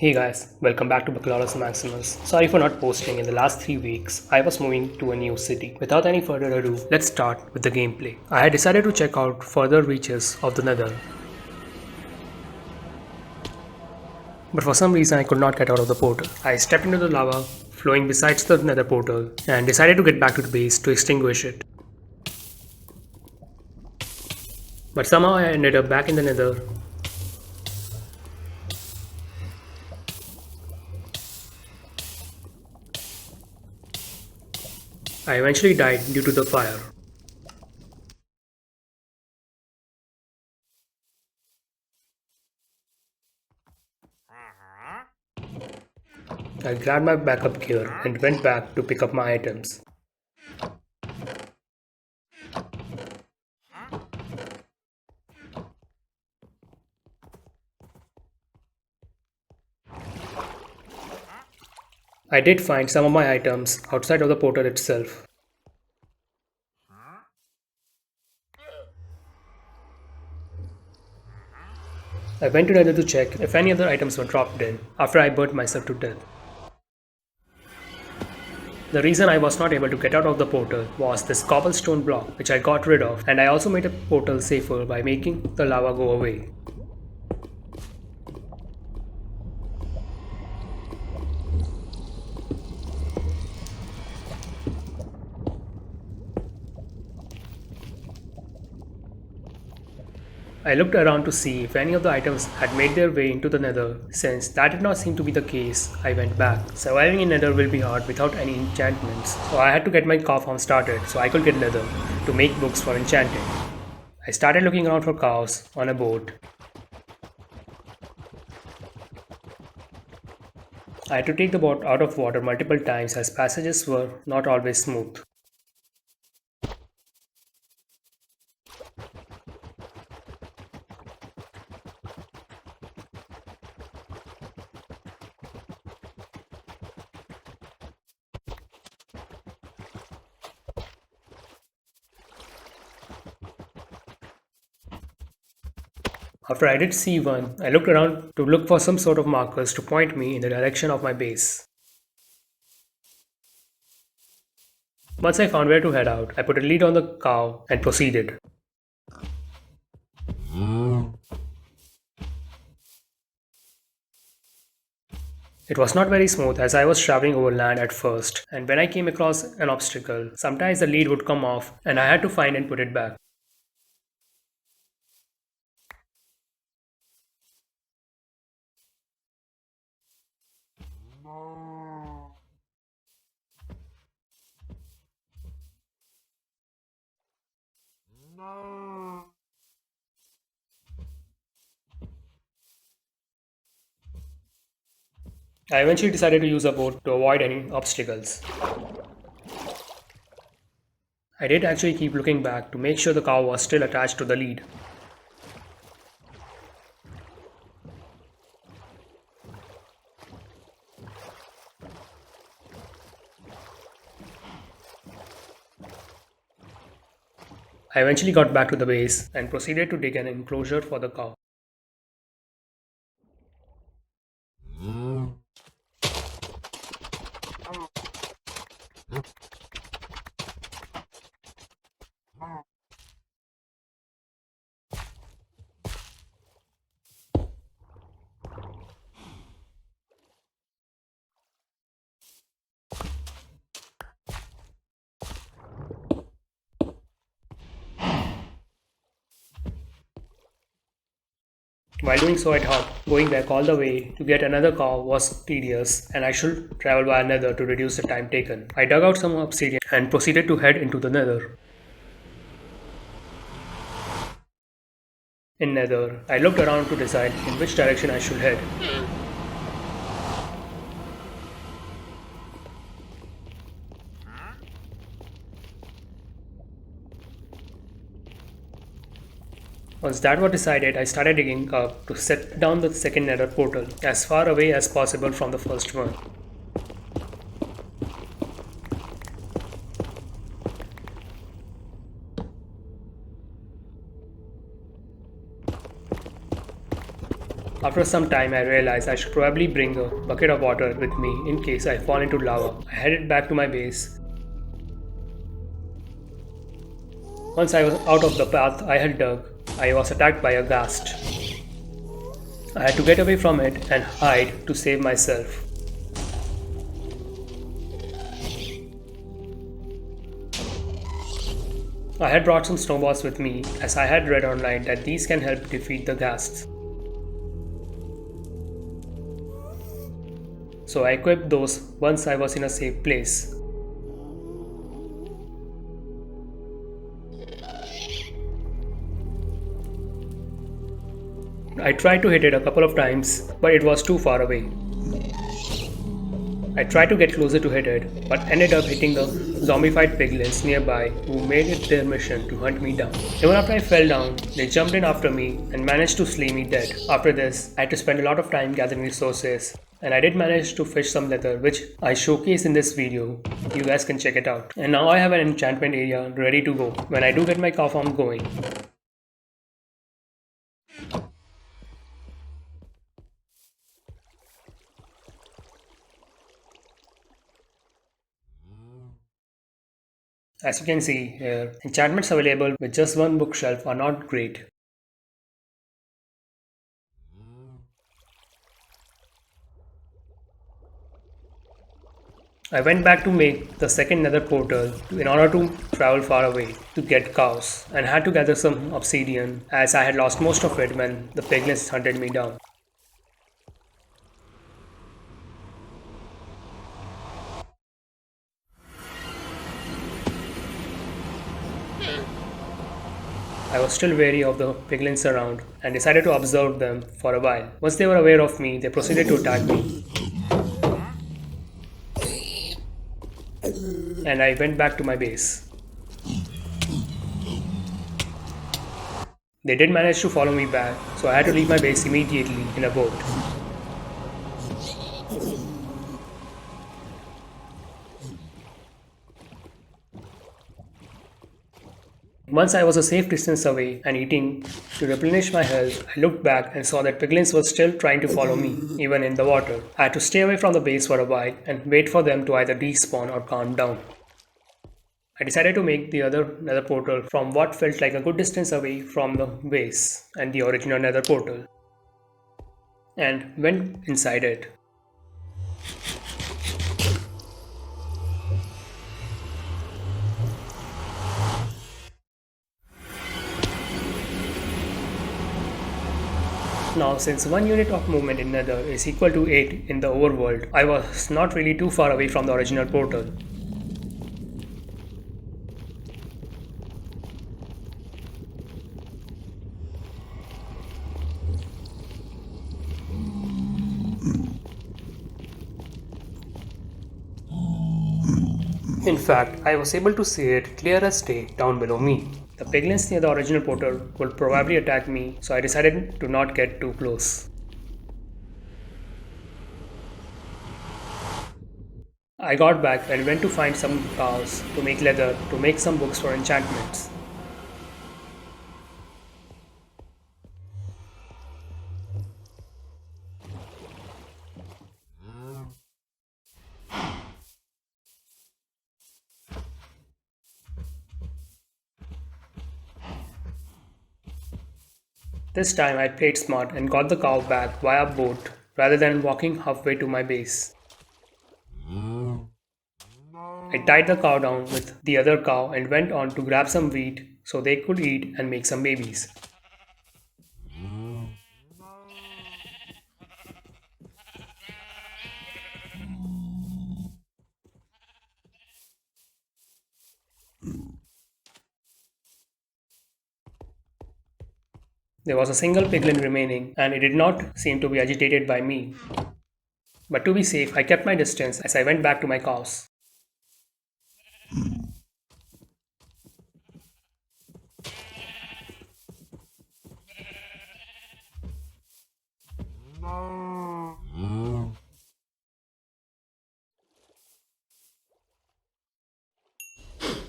Hey guys, welcome back to Baccalaureus Maximus. Sorry for not posting in the last 3 weeks. I was moving to a new city. Without any further ado, let's start with the gameplay. I had decided to check out further reaches of the Nether, but for some reason I could not get out of the portal. I stepped into the lava flowing besides the Nether portal and decided to get back to the base to extinguish it. But somehow I ended up back in the Nether. I eventually died due to the fire. I grabbed my backup gear and went back to pick up my items. I did find some of my items outside of the portal itself. I went to Nether to check if any other items were dropped in after I burnt myself to death. The reason I was not able to get out of the portal was this cobblestone block which I got rid of, and I also made the portal safer by making the lava go away. I looked around to see if any of the items had made their way into the Nether. Since that did not seem to be the case, I went back. Surviving in Nether will be hard without any enchantments, so I had to get my cow farm started so I could get leather to make books for enchanting. I started looking around for cows on a boat. I had to take the boat out of water multiple times as passages were not always smooth. After I did see one, I looked around to look for some sort of markers to point me in the direction of my base. Once I found where to head out, I put a lead on the cow and proceeded. It was not very smooth as I was traveling over land at first, and when I came across an obstacle, sometimes the lead would come off and I had to find and put it back. I eventually decided to use a boat to avoid any obstacles. I did actually keep looking back to make sure the cow was still attached to the lead. I eventually got back to the base and proceeded to dig an enclosure for the cow. While doing so, I thought going back all the way to get another cow was tedious and I should travel by another to reduce the time taken. I dug out some obsidian and proceeded to head into the nether. In nether, I looked around to decide in which direction I should head. Once that was decided, I started digging up to set down the second nether portal as far away as possible from the first one. After After some time, I realized I should probably bring a bucket of water with me in case I fall into lava. I headed back to my base. Once I was out of the path I had dug, I was attacked by a ghast. I had to get away from it and hide to save myself. I had brought some snowballs with me as I had read online that these can help defeat the ghasts. So I equipped those once I was in a safe place. I tried to hit it a couple of times, but it was too far away. I tried to get closer to hit it, but ended up hitting the zombified piglins nearby who made it their mission to hunt me down. Even after I fell down, they jumped in after me and managed to slay me dead. After this, I had to spend a lot of time gathering resources, and I did manage to fish some leather, which I showcase in this video. You guys can check it out. And now I have an enchantment area ready to go when I do get my cow farm going. As you can see here, enchantments available with just one bookshelf are not great. I went back to make the second nether portal in order to travel far away to get cows and had to gather some obsidian as I had lost most of it when the piglins hunted me down. I was still wary of the piglins around and decided to observe them for a while. Once they were aware of me, they proceeded to attack me. And I went back to my base. They did manage to follow me back, so I had to leave my base immediately in a boat. Once I was a safe distance away and eating to replenish my health, I looked back and saw that piglins were still trying to follow me, even in the water. I had to stay away from the base for a while and wait for them to either despawn or calm down. I decided to make the other nether portal from what felt like a good distance away from the base and the original nether portal, and went inside it. Now, since 1 unit of movement in nether is equal to 8 in the overworld, I was not really too far away from the original portal. In fact, I was able to see it clear as day down below me. The piglins near the original portal would probably attack me, so I decided to not get too close. I got back and went to find some cows to make leather to make some books for enchantments. This time I played smart and got the cow back via boat rather than walking halfway to my base. I tied the cow down with the other cow and went on to grab some wheat so they could eat and make some babies. There was a single piglin remaining and it did not seem to be agitated by me. But to be safe, I kept my distance as I went back to my cows.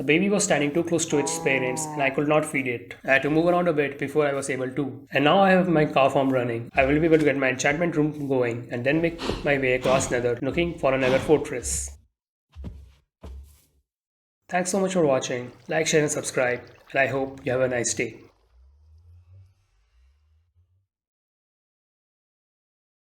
The baby was standing too close to its parents and I could not feed it. I had to move around a bit before I was able to. And now I have my cow farm running. I will be able to get my enchantment room going and then make my way across Nether looking for another fortress. Thanks so much for watching. Like, share and subscribe. And I hope you have a nice day.